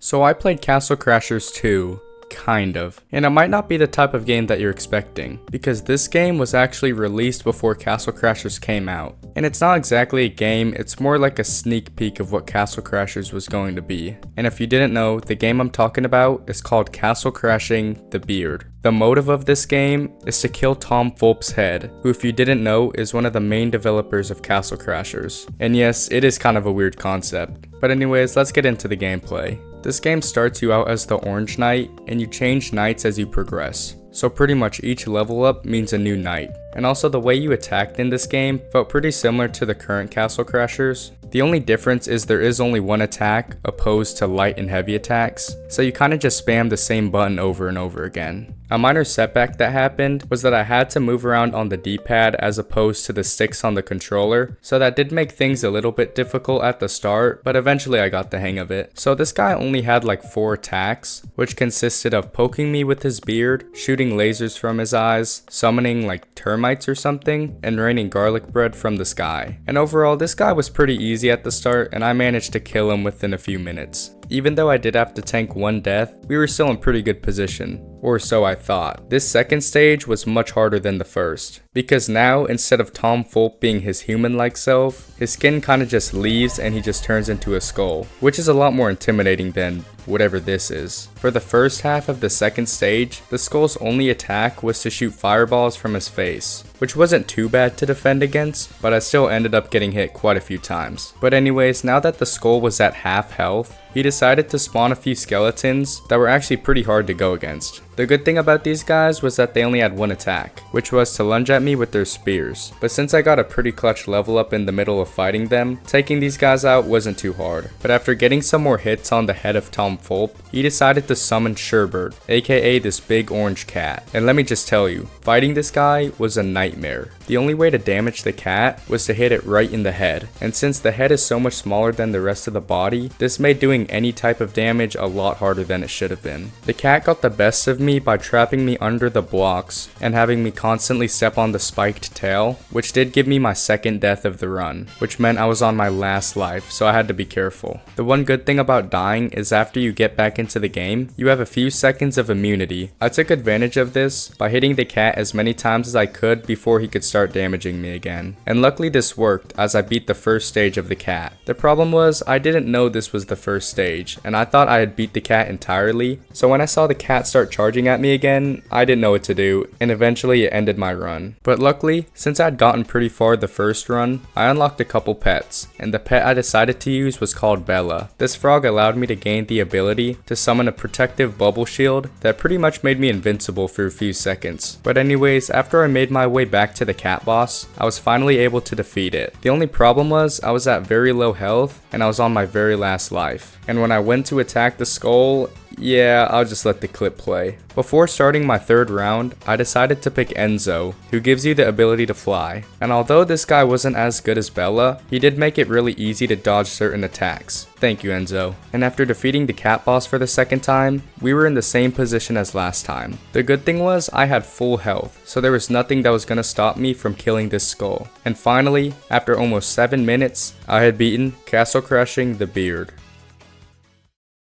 So I played Castle Crashers 2, kind of, and it might not be the type of game that you're expecting, because this game was actually released before Castle Crashers came out. And it's not exactly a game, it's more like a sneak peek of what Castle Crashers was going to be. And if you didn't know, the game I'm talking about is called Castle Crashing the Beard. The motive of this game is to kill Tom Fulp's head, who, if you didn't know, is one of the main developers of Castle Crashers. And yes, it is kind of a weird concept. But anyways, let's get into the gameplay. This game starts you out as the Orange Knight, and you change knights as you progress. So pretty much each level up means a new knight. And also the way you attacked in this game felt pretty similar to the current Castle Crashers. The only difference is there is only one attack opposed to light and heavy attacks, so you kinda just spam the same button over and over again. A minor setback that happened was that I had to move around on the D-pad as opposed to the sticks on the controller, so that did make things a little bit difficult at the start, but eventually I got the hang of it. So this guy only had like 4 attacks, which consisted of poking me with his beard, shooting lasers from his eyes, summoning like termites or something, and raining garlic bread from the sky. And overall, this guy was pretty easy at the start, and I managed to kill him within a few minutes. Even though I did have to tank 1 death, we were still in pretty good position. Or so I thought. This second stage was much harder than the first, because now, instead of Tom Fulp being his human-like self, his skin kinda just leaves and he just turns into a skull, which is a lot more intimidating than whatever this is. For the first half of the second stage, the skull's only attack was to shoot fireballs from his face, which wasn't too bad to defend against, but I still ended up getting hit quite a few times. But anyways, now that the skull was at half health, he decided to spawn a few skeletons that were actually pretty hard to go against. The good thing about these guys was that they only had 1 attack, which was to lunge at me with their spears. But since I got a pretty clutch level up in the middle of fighting them, taking these guys out wasn't too hard. But after getting some more hits on the head of Tom Fulp, he decided to summon Sherbert, aka this big orange cat. And let me just tell you, fighting this guy was a nightmare. The only way to damage the cat was to hit it right in the head. And since the head is so much smaller than the rest of the body, this made doing any type of damage a lot harder than it should have been. The cat got the best of me by trapping me under the blocks and having me constantly step on the spiked tail, which did give me my second death of the run, which meant I was on my last life, so I had to be careful. The one good thing about dying is after you get back into the game, you have a few seconds of immunity. I took advantage of this by hitting the cat as many times as I could before he could start damaging me again. And luckily this worked as I beat the first stage of the cat. The problem was I didn't know this was the first stage, and I thought I had beat the cat entirely, so when I saw the cat start charging at me again, I didn't know what to do, and eventually it ended my run. But luckily, since I'd gotten pretty far the first run, I unlocked a couple pets, and the pet I decided to use was called Bella. This frog allowed me to gain the ability to summon a protective bubble shield that pretty much made me invincible for a few seconds. But anyways, after I made my way back to the cat boss, I was finally able to defeat it. The only problem was I was at very low health, and I was on my very last life. And when I went to attack the skull, yeah, I'll just let the clip play. Before starting my third round, I decided to pick Enzo, who gives you the ability to fly. And although this guy wasn't as good as Bella, he did make it really easy to dodge certain attacks. Thank you, Enzo. And after defeating the cat boss for the second time, we were in the same position as last time. The good thing was I had full health, so there was nothing that was gonna stop me from killing this skull. And finally, after almost 7 minutes, I had beaten Castle Crashing the Beard.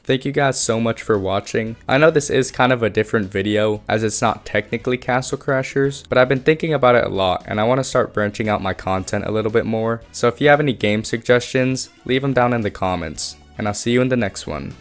Thank you guys so much for watching. I know this is kind of a different video as it's not technically Castle Crashers, but I've been thinking about it a lot and I want to start branching out my content a little bit more. So if you have any game suggestions, leave them down in the comments, and I'll see you in the next one.